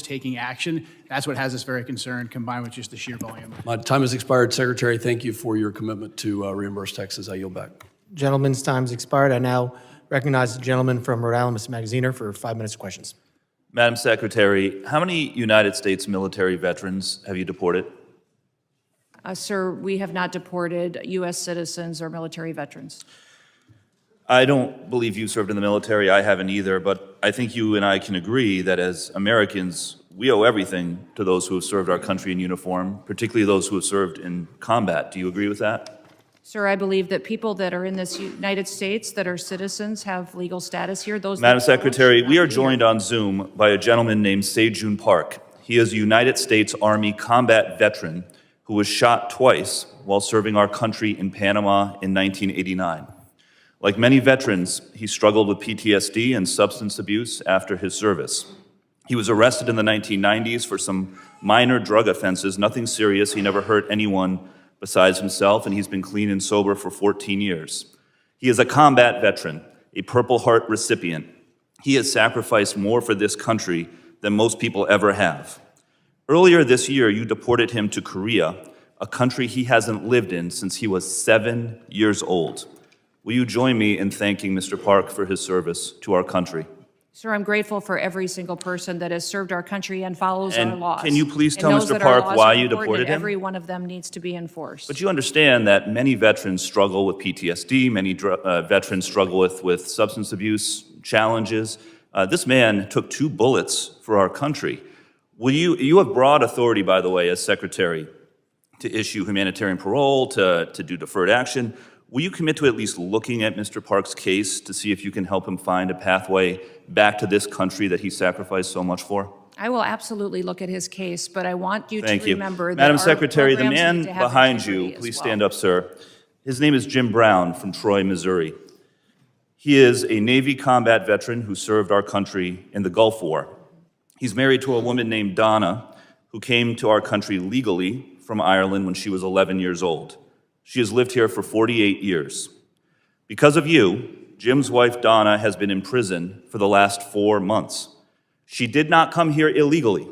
taking action. That's what has us very concerned, combined with just the sheer volume. My time has expired. Secretary, thank you for your commitment to reimburse taxes. I yield back. Gentleman's time's expired. I now recognize the gentleman from Rhode Island, Mr. Magaziner, for 5 minutes of questions. Madam Secretary, how many United States military veterans have you deported? Sir, we have not deported U.S. citizens or military veterans. I don't believe you served in the military. I haven't either, but I think you and I can agree that as Americans, we owe everything to those who have served our country in uniform, particularly those who have served in combat. Do you agree with that? Sir, I believe that people that are in this United States that are citizens have legal status here. Those Madam Secretary, we are joined on Zoom by a gentleman named Sejun Park. He is a United States Army combat veteran who was shot twice while serving our country in Panama in 1989. Like many veterans, he struggled with PTSD and substance abuse after his service. He was arrested in the 1990s for some minor drug offenses, nothing serious. He never hurt anyone besides himself, and he's been clean and sober for 14 years. He is a combat veteran, a Purple Heart recipient. He has sacrificed more for this country than most people ever have. Earlier this year, you deported him to Korea, a country he hasn't lived in since he was 7 years old. Will you join me in thanking Mr. Park for his service to our country? Sir, I'm grateful for every single person that has served our country and follows our laws. Can you please tell and knows Mr. that our Park laws why are you important deported and him? Every one of them needs to be enforced. But you understand that many veterans struggle with PTSD, many veterans struggle with substance abuse challenges. This man took 2 bullets for our country. You have broad authority, by the way, as Secretary, to issue humanitarian parole, to do deferred action. Will you commit to at least looking at Mr. Park's case to see if you can help him find a pathway back to this country that he sacrificed so much for? I will absolutely look at his case, but I want you Thank to you. remember that Madam our Secretary, the programs man need to have behind you, integrity as please well. stand up, sir. His name is Jim Brown from Troy, Missouri. He is a Navy combat veteran who served our country in the Gulf War. He's married to a woman named Donna, who came to our country legally from Ireland when she was 11 years old. She has lived here for 48 years. Because of you, Jim's wife, Donna, has been in prison for the last 4 months. She did not come here illegally,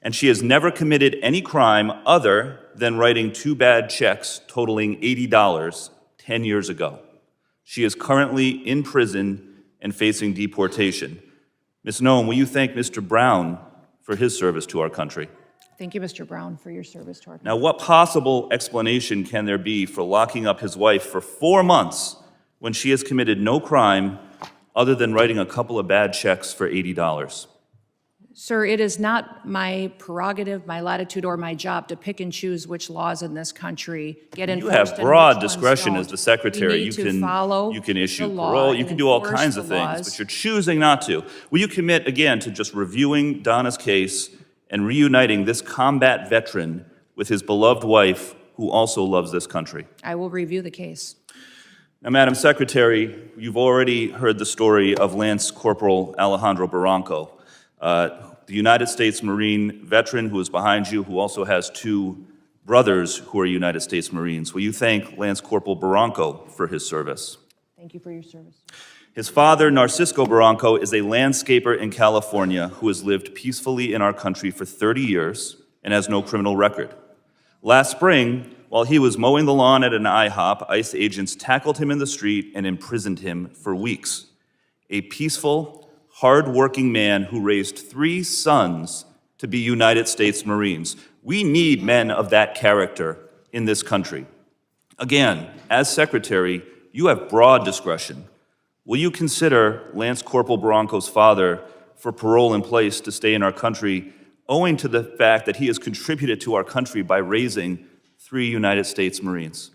and she has never committed any crime other than writing 2 bad checks totaling $80 10 years ago. She is currently in prison and facing deportation. Ms. Noem, will you thank Mr. Brown for his service to our country? Thank you, Mr. Brown, for your service to our country. Now, what possible explanation can there be for locking up his wife for 4 months when she has committed no crime other than writing a couple of bad checks for $80? Sir, it is not my prerogative, my latitude, or my job to pick and choose which laws in this country get enforced. You have and broad which ones discretion don't. as the Secretary. We need to follow You can issue the law parole, you and can do all enforce kinds the of things, laws. but you're choosing not to. Will you commit, again, to just reviewing Donna's case and reuniting this combat veteran with his beloved wife, who also loves this country? I will review the case. Now, Madam Secretary, you've already heard the story of Lance Corporal Alejandro Barranco, the United States Marine veteran who is behind you, who also has 2 brothers who are United States Marines. Will you thank Lance Corporal Barranco for his service? Thank you for your service. His father, Narcisco Barranco, is a landscaper in California who has lived peacefully in our country for 30 years and has no criminal record. Last spring, while he was mowing the lawn at an IHOP, ICE agents tackled him in the street and imprisoned him for weeks. A peaceful, hard-working man who raised 3 sons to be United States Marines. We need men of that character in this country. Again, as Secretary, you have broad discretion. Will you consider Lance Corporal Barranco's father for parole in place to stay in our country, owing to the fact that he has contributed to our country by raising 3 United States Marines?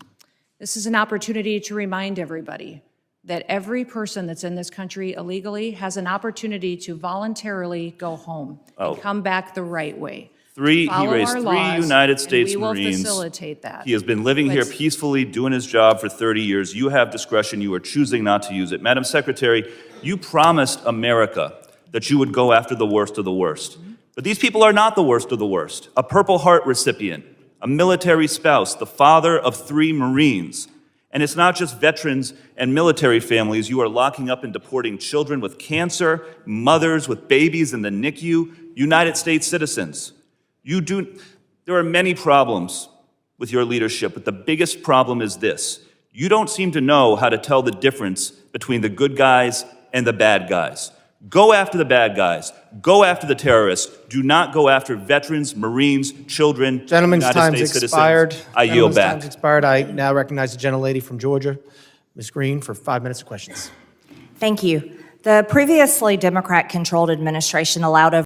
This is an opportunity to remind everybody that every person that's in this country illegally has an opportunity to voluntarily go home and come back the right way. He Follow raised our 3 laws, United States and we will Marines. facilitate that. He has been living here But- peacefully, doing his job for 30 years. You have discretion. You are choosing not to use it. Madam Secretary, you promised America that you would go after the worst of the worst. But these people are not the worst of the worst. A Purple Heart recipient, a military spouse, the father of 3 Marines, And it's not just veterans and military families. You are locking up and deporting children with cancer, mothers with babies in the NICU, United States citizens. There are many problems with your leadership, but the biggest problem is this. You don't seem to know how to tell the difference between the good guys and the bad guys. Go after the bad guys. Go after the terrorists. Do not go after veterans, Marines, children, Gentleman's United time's States expired. citizens. I yield Gentleman's back. time's expired. I now recognize the gentlelady from Georgia, Ms. Green, for 5 minutes of questions. Thank you. The previously Democrat-controlled administration allowed over